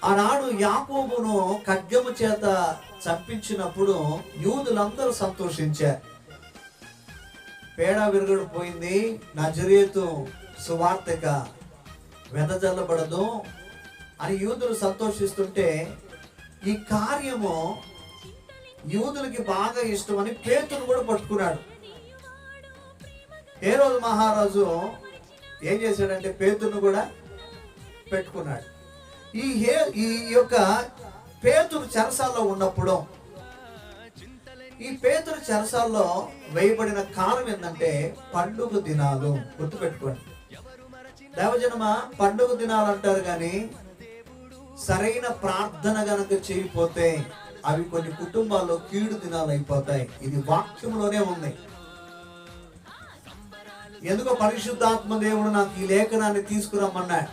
ఆనాడు యాకోబును ఖడ్గము చేత చంపించినప్పుడు యూదులందరూ సంతోషించారు. పేడ విరగడు పోయింది, నజరేతు సువార్తక వెదజల్లబడదు అని యూదులు సంతోషిస్తుంటే, ఈ కార్యము యూదులకి బాగా ఇష్టమని పేతురు కూడా పట్టుకున్నాడు. హేరోదు మహారాజు ఏం చేశాడంటే పేతురును కూడా పెట్టుకున్నాడు. ఈ యొక్క పేతురు చెరసాల్లో ఉన్నప్పుడు, ఈ పేతురు చెరసాల్లో వేయబడిన కాలం ఏంటంటే పండుగ దినాలు. గుర్తుపెట్టుకోండి దేవజనమ, పండుగ దినాలు అంటారు కానీ సరైన ప్రార్థన గనక చేయకపోతే అవి కొన్ని కుటుంబాల్లో కీడు దినాలు అయిపోతాయి. ఇది వాక్యంలోనే ఉంది. ఎందుకో పరిశుద్ధాత్మ దేవుడు నాకు ఈ లేఖనాన్ని తీసుకురమ్మన్నాడు.